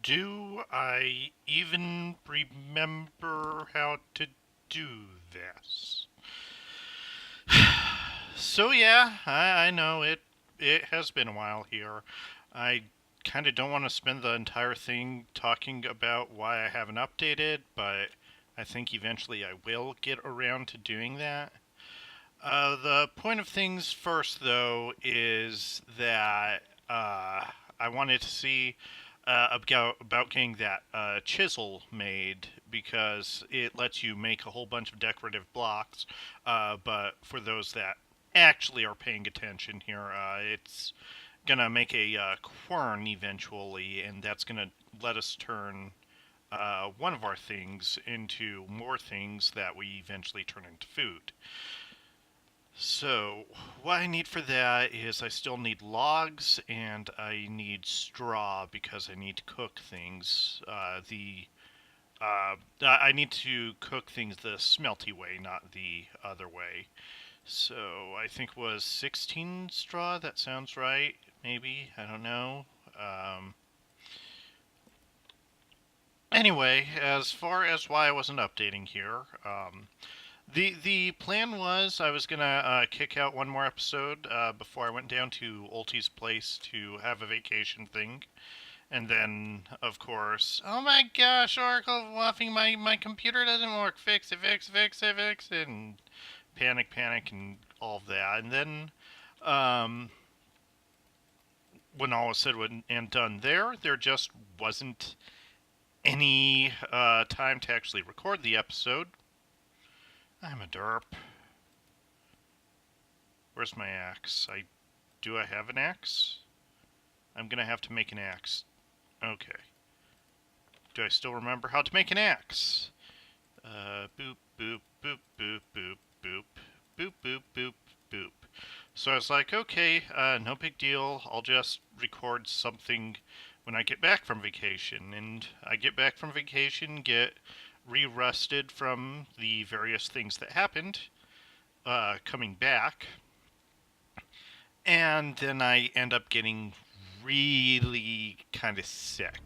Do I even remember how to do this? So yeah, I know it has been a while here. I kind of don't want to spend the entire thing talking about why I haven't updated, but I think eventually I will get around to doing that. The point of things first, though, is that I wanted to see about getting that chisel made because it lets you make a whole bunch of decorative blocks. But for those that actually are paying attention here, it's gonna make a quern eventually, and that's gonna let us turn one of our things into more things that we eventually turn into food. So, what I need for that is I still need logs and I need straw because I need to cook things. I need to cook things the smelty way, not the other way. So I think it was 16 straw. That sounds right. Maybe I don't know. Um, anyway, as far as why I wasn't updating here, the plan was I was gonna kick out one more episode before I went down to Ulti's place to have a vacation thing, and then of course, oh my gosh, Oracle waffing, my computer doesn't work. Fix it, fix it, fix it, fix it, and panic, and all of that, and then um, when all was said and done, there just wasn't any time to actually record the episode. I'm a derp. Where's my axe? Do I have an axe? I'm gonna have to make an axe. Okay. Do I still remember how to make an axe? Boop, boop, boop, boop, boop, boop, boop, boop, boop, boop. So I was like, okay, no big deal. I'll just record something when I get back from vacation. And I get back from vacation, get re-rusted from the various things that happened coming back. And then I end up getting really kind of sick.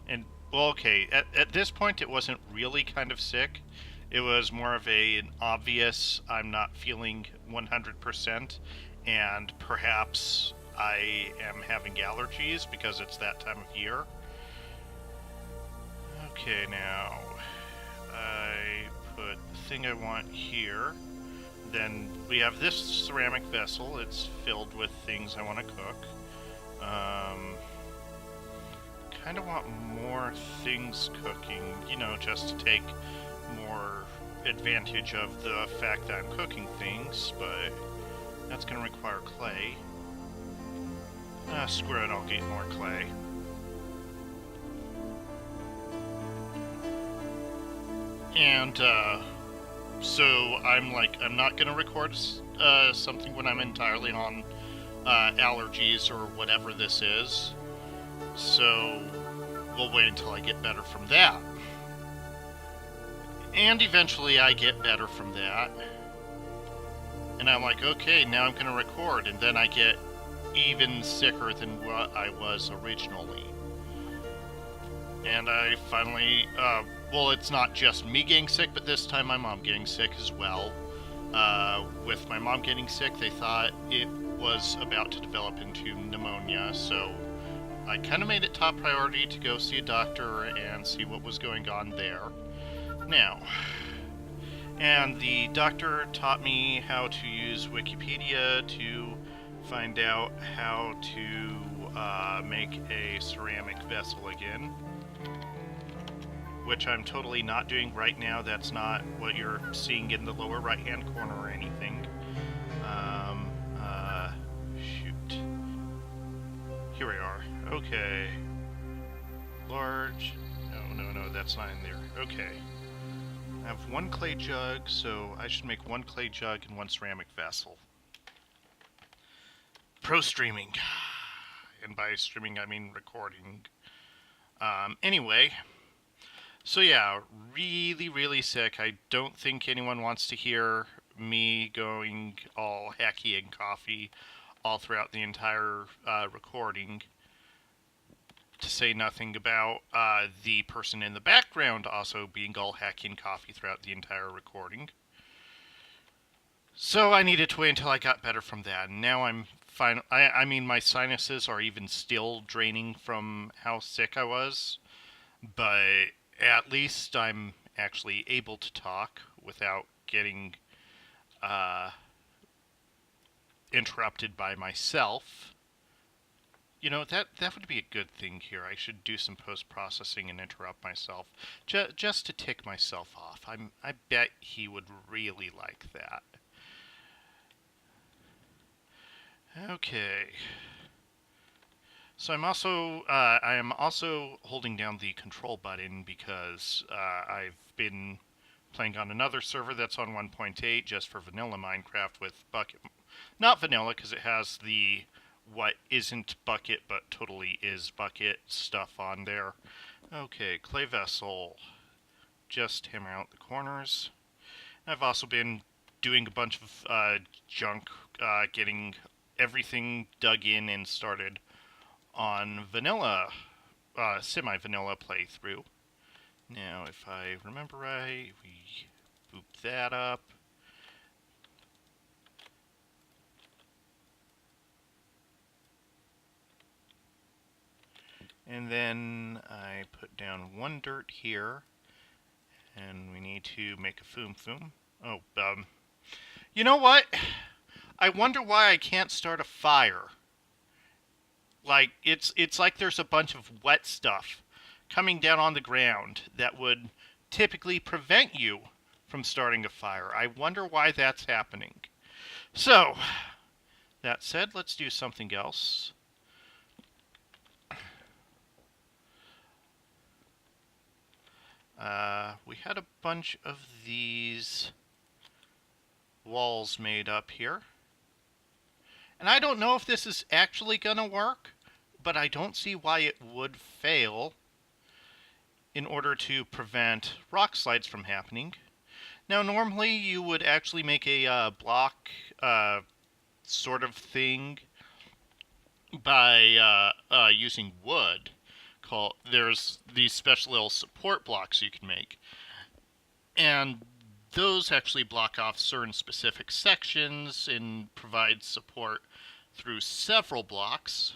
And, well, okay, at this point, it wasn't really kind of sick. It was more of an obvious, I'm not feeling 100%, and perhaps I am having allergies because it's that time of year. Okay, now, I put the thing I want here. Then we have this ceramic vessel. It's filled with things I want to cook. Kind of want more things cooking, just to take more advantage of the fact that I'm cooking things, but that's going to require clay. Screw it, I'll get more clay. And, so I'm not going to record something when I'm entirely on allergies or whatever this is. So we'll wait until I get better from that. And eventually I get better from that. And I'm like, okay, now I'm going to record. And then I get even sicker than what I was originally. And I finally, well, it's not just me getting sick, but this time my mom getting sick as well. With my mom getting sick, they thought it was about to develop into pneumonia, so I kind of made it top priority to go see a doctor and see what was going on there. Now, and the doctor taught me how to use Wikipedia to find out how to make a ceramic vessel again, which I'm totally not doing right now. That's not what you're seeing in the lower right-hand corner or anything. Shoot. Here we are. Okay. Large. No, that's not in there. Okay. I have one clay jug, so I should make one clay jug and one ceramic vessel. Pro streaming. And by streaming, I mean recording. Anyway. So yeah, really, really sick. I don't think anyone wants to hear me going all hacky and coffee all throughout the entire recording. To say nothing about the person in the background also being all hacking coffee throughout the entire recording. So I needed to wait until I got better from that. And now I'm fine. I mean, my sinuses are even still draining from how sick I was. But at least I'm actually able to talk without getting uh, interrupted by myself. You know, that would be a good thing here. I should do some post-processing and interrupt myself just to tick myself off. I bet he would really like that. Okay. So I am also holding down the control button because I've been playing on another server that's on 1.8 just for vanilla Minecraft with bucket, not vanilla because it has the what isn't bucket but totally is bucket stuff on there. Okay, clay vessel, just hammer out the corners. I've also been doing a bunch of junk, getting everything dug in and started on vanilla, semi-vanilla playthrough. Now, if I remember right, we boop that up. And then I put down one dirt here, and we need to make a foom foom. Oh, you know what? I wonder why I can't start a fire. Like, it's like there's a bunch of wet stuff coming down on the ground that would typically prevent you from starting a fire. I wonder why that's happening. So, that said, let's do something else. We had a bunch of these walls made up here. And I don't know if this is actually going to work, but I don't see why it would fail in order to prevent rock slides from happening. Now, normally you would actually make a block sort of thing by using wood. There's these special little support blocks you can make, and those actually block off certain specific sections and provide support through several blocks.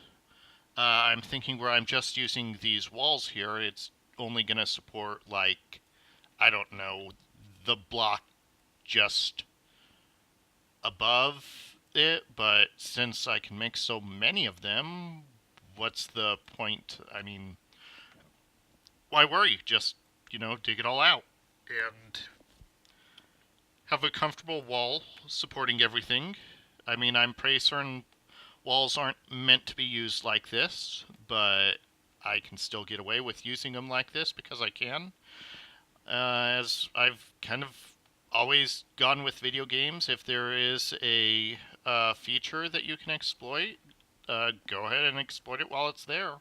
I'm thinking where I'm just using these walls here, it's only going to support, like, I don't know, the block just above it, but since I can make so many of them, what's the point? I mean, why worry? Just, dig it all out and have a comfortable wall supporting everything. I mean, I'm pretty certain walls aren't meant to be used like this, but I can still get away with using them like this because I can. As I've kind of always gone with video games, if there is a feature that you can exploit, go ahead and exploit it while it's there.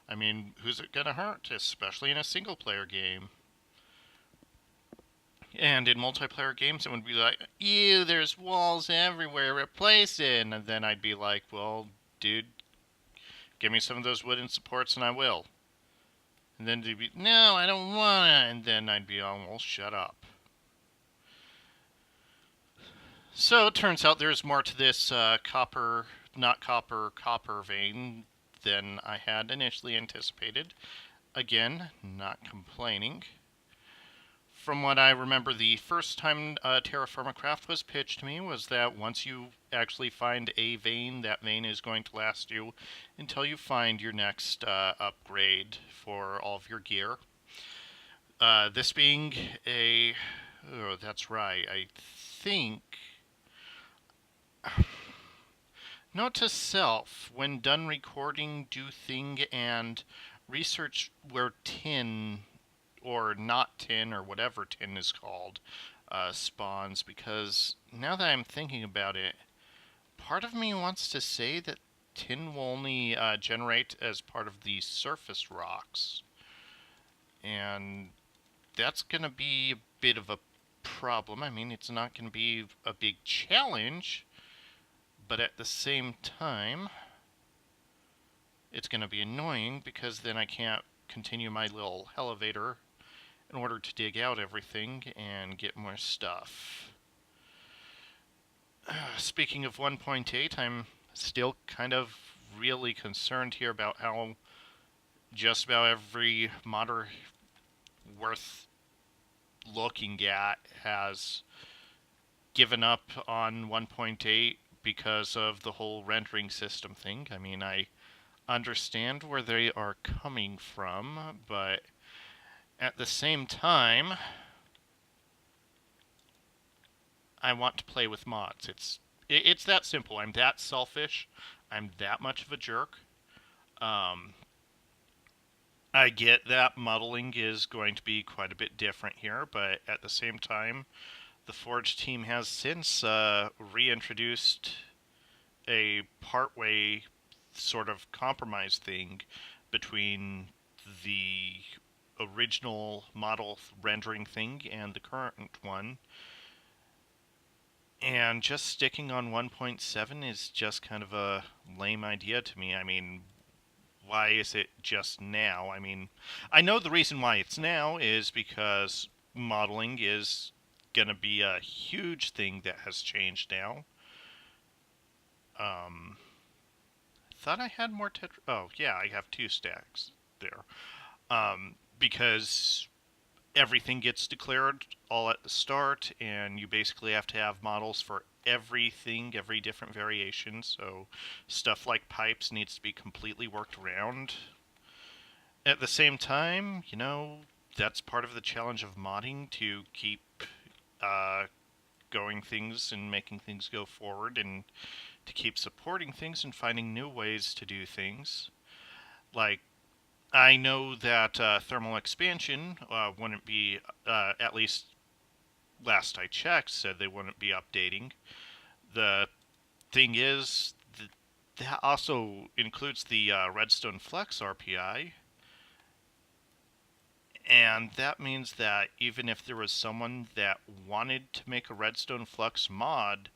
I mean, who's it gonna hurt, especially in a single-player game? And in multiplayer games, it would be like, ew, there's walls everywhere, replace it. And then I'd be like, well, dude, give me some of those wooden supports and I will. And then they'd be, no, I don't want it. And then I'd be, oh, well, shut up. So it turns out there's more to this copper vein than I had initially anticipated. Again, not complaining. From what I remember, the first time Terraformacraft was pitched to me was that once you actually find a vein, that vein is going to last you until you find your next upgrade for all of your gear. This being a... Oh, that's right. I think... Note to self, when done recording, do thing and research where tin or not tin, or whatever tin is called, spawns, because now that I'm thinking about it, part of me wants to say that tin will only generate as part of the surface rocks, and that's going to be a bit of a problem. I mean, it's not going to be a big challenge, but at the same time, it's going to be annoying because then I can't continue my little elevator in order to dig out everything and get more stuff. Speaking of 1.8, I'm still kind of really concerned here about how just about every modder worth looking at has given up on 1.8 because of the whole rendering system thing. I mean, I understand where they are coming from, but at the same time, I want to play with mods. It's that simple. I'm that selfish. I'm that much of a jerk. Um, I get that modeling is going to be quite a bit different here, but at the same time, the Forge team has since reintroduced a partway sort of compromise thing between the original model rendering thing and the current one. And just sticking on 1.7 is just kind of a lame idea to me. I mean, why is it just now? I mean, I know the reason why it's now is because modeling is going to be a huge thing that has changed now. Thought I had more tetra. Oh, yeah, I have 2 stacks there. Because everything gets declared all at the start, and you basically have to have models for everything, every different variation. So stuff like pipes needs to be completely worked around. At the same time, that's part of the challenge of modding, to keep uh, going things and making things go forward, and to keep supporting things and finding new ways to do things. Like, I know that thermal expansion wouldn't be, at least last I checked, said they wouldn't be updating. The thing is, that also includes the Redstone Flex RPI, and that means that even if there was someone that wanted to make a Redstone Flux mod,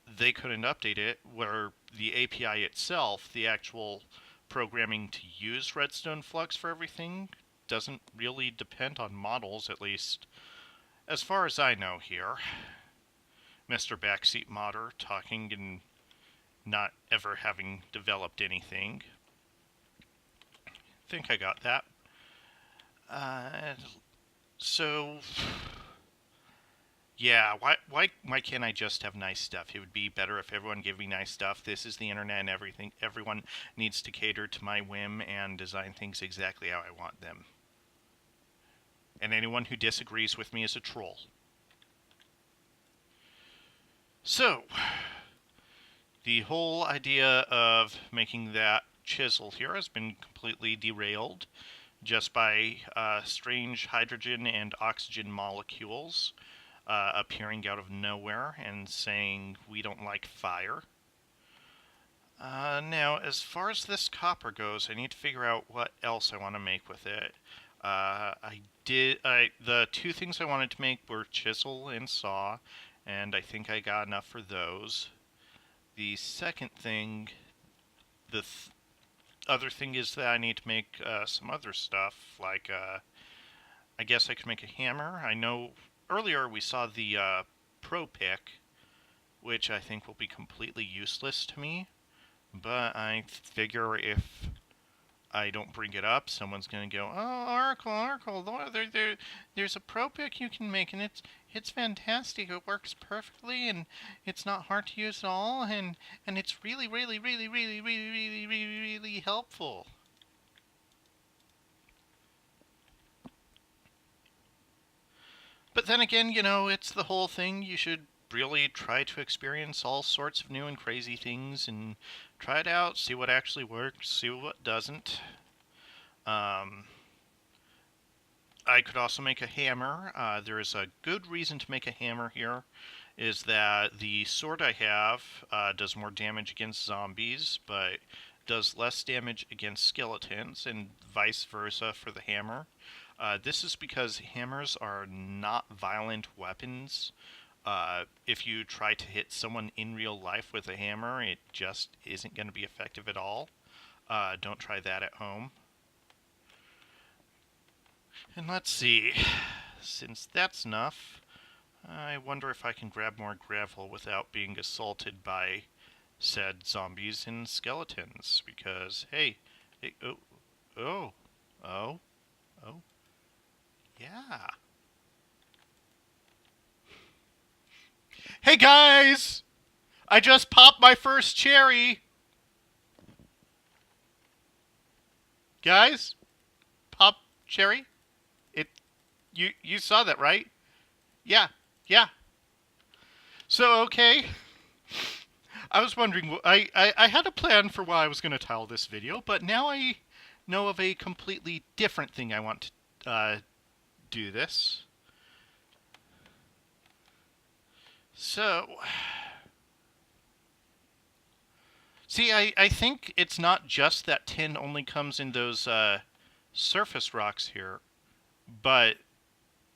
they couldn't update it, where the API itself, the actual programming to use Redstone Flux for everything, doesn't really depend on models, at least as far as I know here. Mr. Backseat Modder talking and not ever having developed anything. I think I got that. So yeah, why can't I just have nice stuff? It would be better if everyone gave me nice stuff. This is the internet and everyone needs to cater to my whim and design things exactly how I want them. And anyone who disagrees with me is a troll. So, the whole idea of making that chisel here has been completely derailed just by strange hydrogen and oxygen molecules appearing out of nowhere and saying we don't like fire. Now, as far as this copper goes, I need to figure out what else I want to make with it. The 2 things I wanted to make were chisel and saw, and I think I got enough for those. The second thing, other thing is that I need to make some other stuff, like I guess I could make a hammer. I know earlier we saw the Pro Pick, which I think will be completely useless to me, but I figure if I don't bring it up, someone's going to go, "Oh, Oracle, there's a Pro Pick you can make, and it's fantastic. It works perfectly, and it's not hard to use at all, and it's really, really, really, really, really, really, really, really helpful." But then again, it's the whole thing. You should really try to experience all sorts of new and crazy things and try it out, see what actually works, see what doesn't. I could also make a hammer. There is a good reason to make a hammer here, is that the sword I have does more damage against zombies, but does less damage against skeletons, and vice versa for the hammer. This is because hammers are not violent weapons. If you try to hit someone in real life with a hammer, it just isn't going to be effective at all. Don't try that at home. And let's see. Since that's enough, I wonder if I can grab more gravel without being assaulted by said zombies and skeletons. Because, hey, oh, oh, oh, oh, yeah. Hey guys! I just popped my first cherry! Guys? Pop cherry? It you saw that, right? Yeah. Yeah. So okay. I was wondering I had a plan for why I was going to title this video, but now I know of a completely different thing I want to do this. So see, I think it's not just that tin only comes in those surface rocks here, but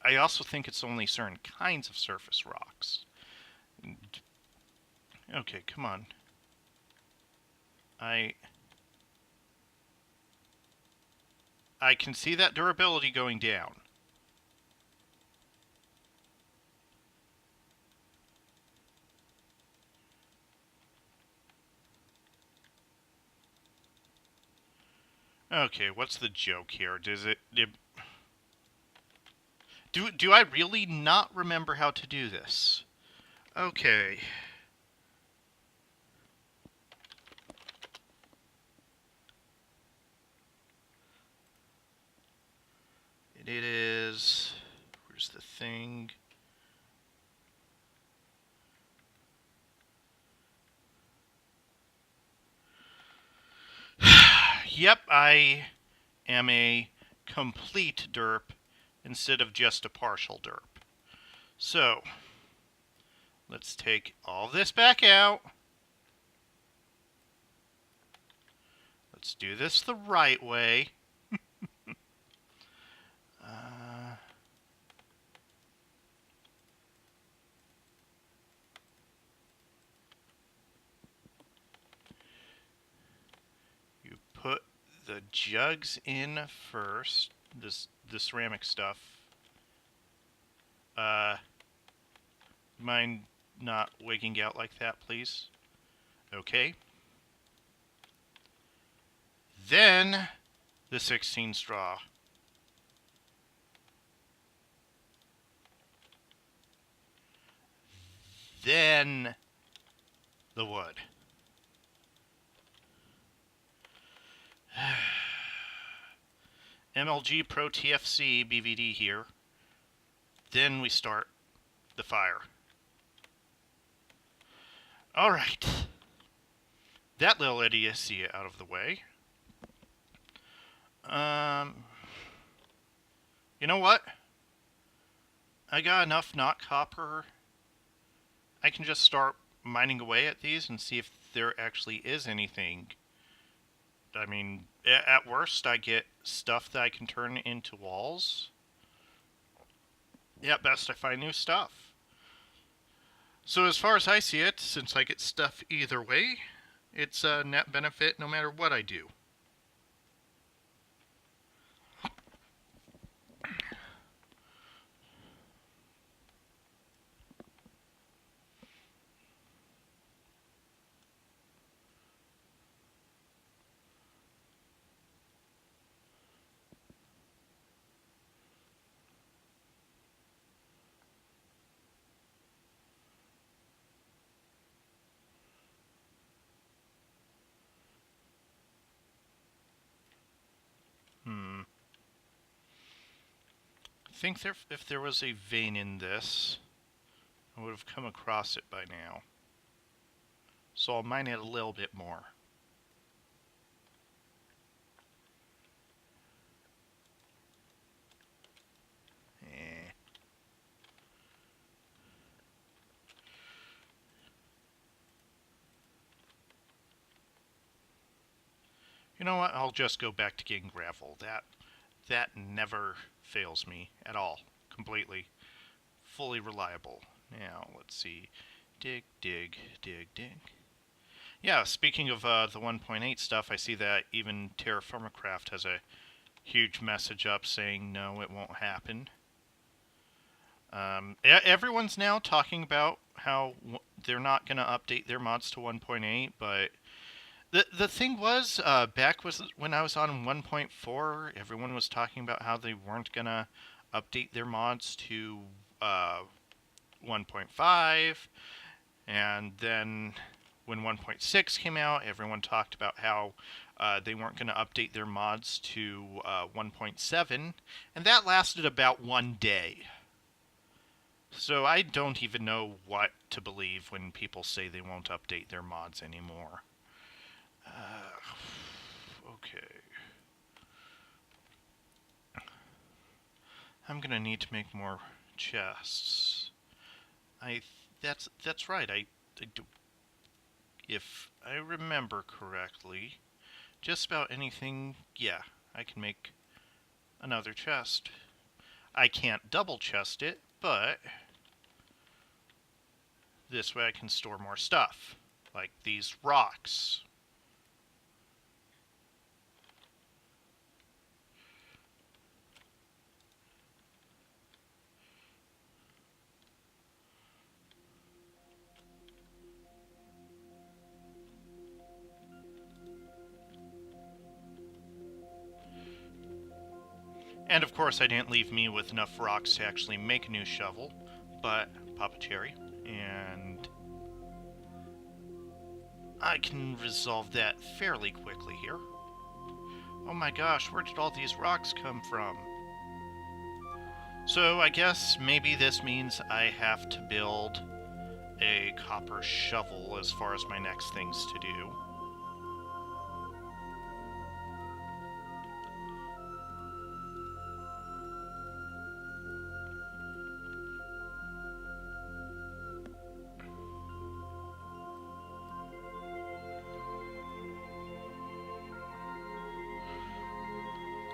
I also think it's only certain kinds of surface rocks. Okay, come on. I can see that durability going down. Okay, what's the joke here? Do I really not remember how to do this? Okay. It is... Where's the thing? Yep, I am a complete derp instead of just a partial derp. So, let's take all this back out. Let's do this the right way. You put the jugs in first. The ceramic stuff. Mind not wigging out like that, please? Okay. Then the 16 straw. Then the wood. MLG Pro TFC BVD here. Then we start the fire. Alright. That little idiocy out of the way. You know what? I got enough not copper. I can just start mining away at these and see if there actually is anything. I mean, at worst, I get stuff that I can turn into walls. At best, I find new stuff. So as far as I see it, since I get stuff either way, it's a net benefit no matter what I do. I think if there was a vein in this, I would have come across it by now. So I'll mine it a little bit more. You know what? I'll just go back to getting gravel. That never fails me at all. Completely. Fully reliable. Now, let's see. Dig, dig, dig, dig. Yeah, speaking of the 1.8 stuff, I see that even Terraformacraft has a huge message up saying no, it won't happen. Everyone's now talking about how they're not going to update their mods to 1.8, but the thing was, back was when I was on 1.4, everyone was talking about how they weren't going to update their mods to 1.5, and then when 1.6 came out, everyone talked about how they weren't going to update their mods to 1.7, and that lasted about one day. So I don't even know what to believe when people say they won't update their mods anymore. Okay. I'm gonna need to make more chests. That's right. I do, if I remember correctly, just about anything. Yeah, I can make another chest. I can't double chest it, but this way I can store more stuff, like these rocks. And of course, I didn't leave me with enough rocks to actually make a new shovel, but pop a cherry, and I can resolve that fairly quickly here. Oh my gosh, where did all these rocks come from? So I guess maybe this means I have to build a copper shovel as far as my next things to do.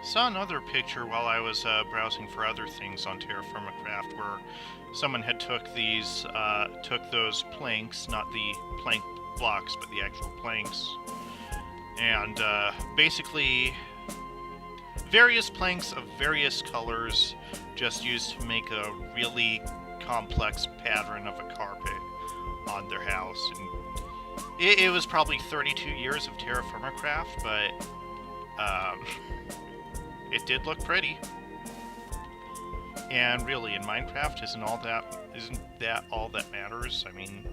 Saw another picture while I was browsing for other things on Terraformacraft where someone had took those planks, not the plank blocks, but the actual planks, and basically various planks of various colors just used to make a really complex pattern of a carpet on their house. And it was probably 32 years of Terraformacraft, but it did look pretty. And really, in Minecraft, isn't that all that matters? I mean,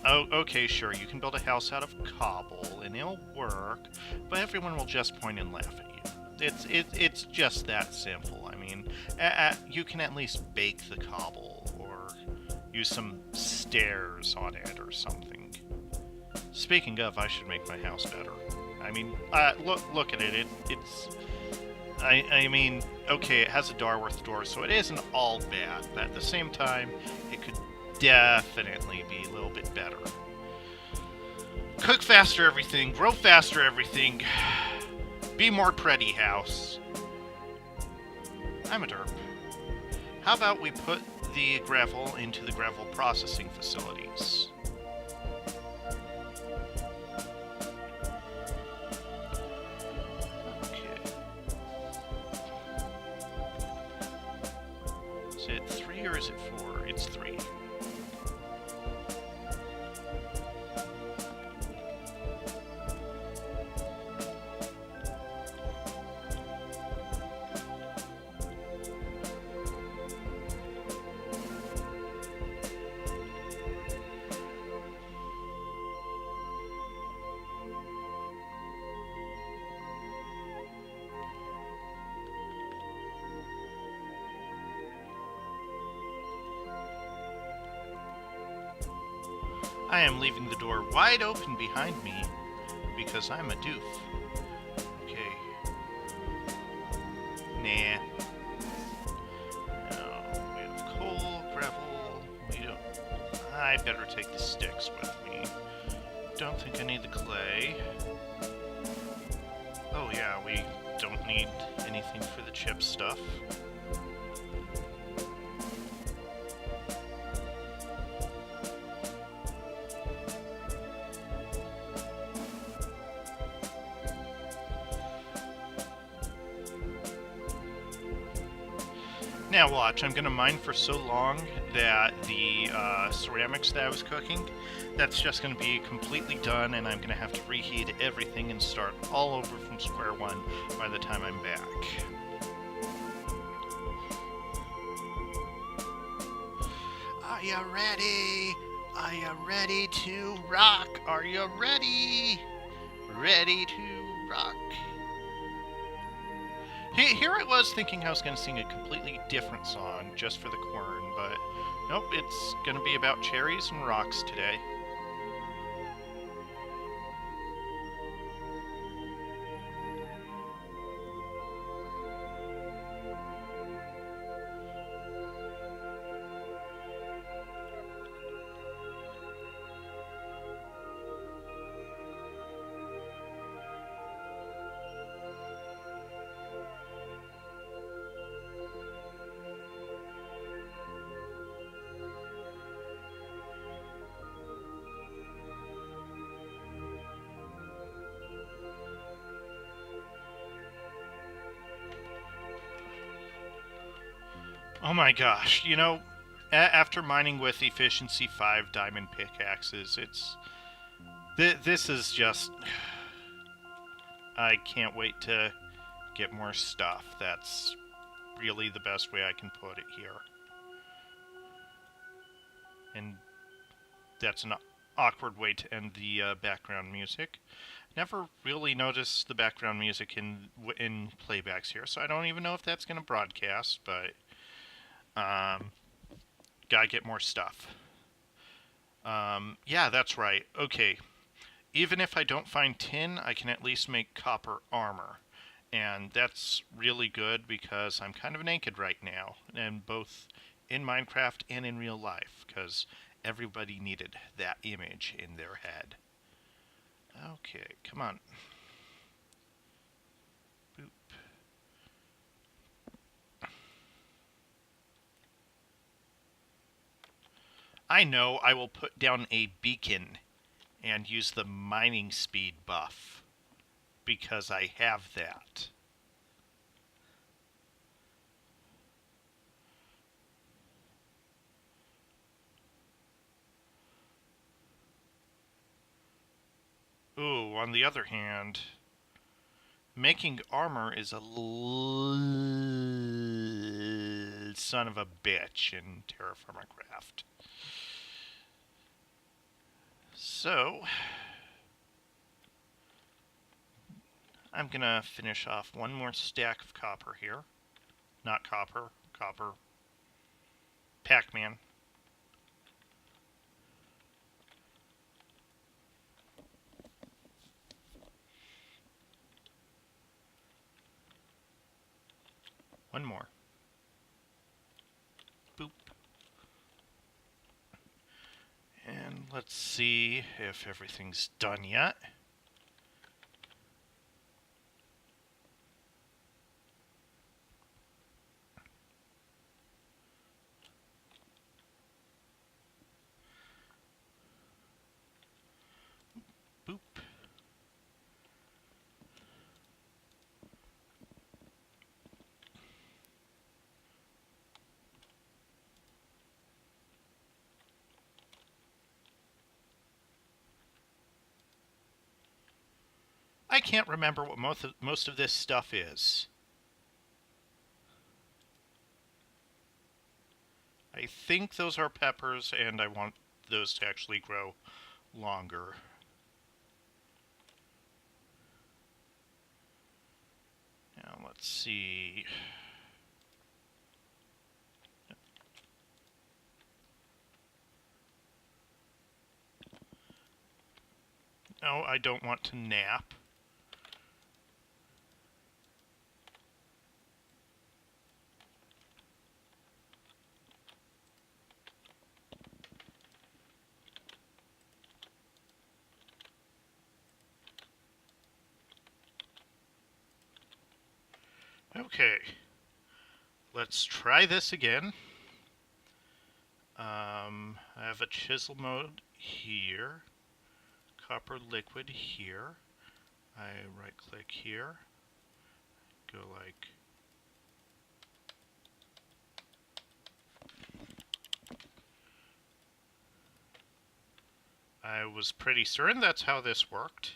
oh, okay, sure, you can build a house out of cobble, and it'll work, but everyone will just point and laugh at you. It's just that simple. I mean, you can at least bake the cobble, or use some stairs on it, or something. Speaking of, I should make my house better. I mean, look at it. I mean, okay, it has a Darworth door, so it isn't all bad, but at the same time, it could definitely be a little bit better. Cook faster everything, grow faster everything, be more pretty, house. I'm a derp. How about we put the gravel into the gravel processing facilities? Is it 3 or is it 4? It's 3. I am leaving the door wide open behind me because I'm a doof. Okay. Nah. No, we have coal, gravel. We don't. I better take the sticks with me. Don't think I need the clay. Oh yeah, we don't need anything for the chip stuff. Now watch, I'm gonna mine for so long that the ceramics that I was cooking, that's just gonna be completely done, and I'm gonna have to reheat everything and start all over from square one by the time I'm back. Are you ready? Are you ready to rock? Are you ready? Ready to rock? Here I was thinking I was going to sing a completely different song just for the corn, but nope, it's going to be about cherries and rocks today. Oh my gosh, you know, after mining with Efficiency 5 diamond pickaxes, this is just... I can't wait to get more stuff. That's really the best way I can put it here. And that's an awkward way to end the background music. Never really noticed the background music in playbacks here, so I don't even know if that's going to broadcast, but gotta get more stuff. Yeah, that's right. Okay, even if I don't find tin, I can at least make copper armor. And that's really good because I'm kind of naked right now, and both in Minecraft and in real life, because everybody needed that image in their head. Okay, come on. Boop. I know I will put down a beacon and use the mining speed buff, because I have that. Ooh, on the other hand, making armor is a son of a bitch in Terraforming Craft. So, I'm gonna finish off one more stack of copper here. Not copper, copper. Pac-Man. One more. Boop. And let's see if everything's done yet. Boop. I can't remember what most of this stuff is. I think those are peppers, and I want those to actually grow longer. Now, let's see. No, I don't want to nap. Okay, let's try this again. I have a chisel mode here, copper liquid here. I right click here, go like I was pretty certain that's how this worked.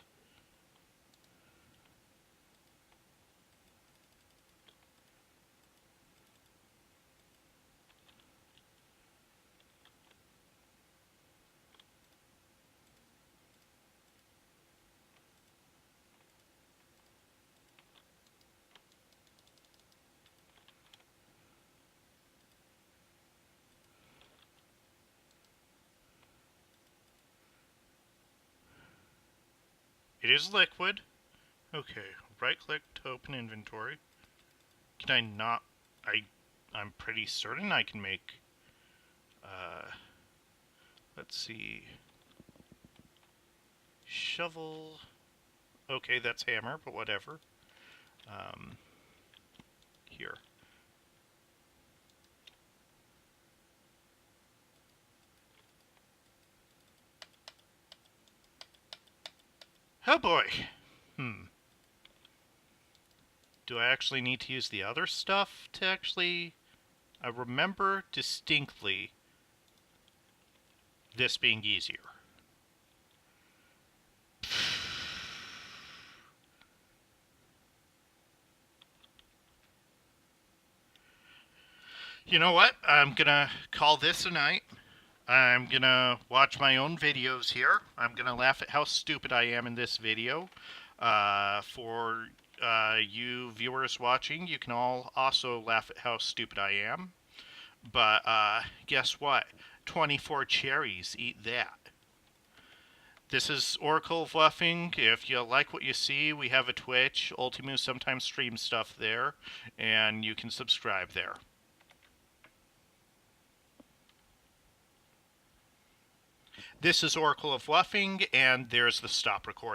It is liquid. Okay, right-click to open inventory. Can I not... I'm pretty certain I can make... let's see... Shovel... Okay, that's hammer, but whatever. Here. Oh boy! Do I actually need to use the other stuff to actually... I remember distinctly this being easier. You know what? I'm gonna call this a night. I'm gonna watch my own videos here. I'm gonna laugh at how stupid I am in this video. For you viewers watching, you can all also laugh at how stupid I am. But guess what? 24 cherries, eat that. This is Oracle of Fluffing. If you like what you see, we have a Twitch. Ultimu sometimes streams stuff there, and you can subscribe there. This is Oracle of Fluffing, and there's the stop recording.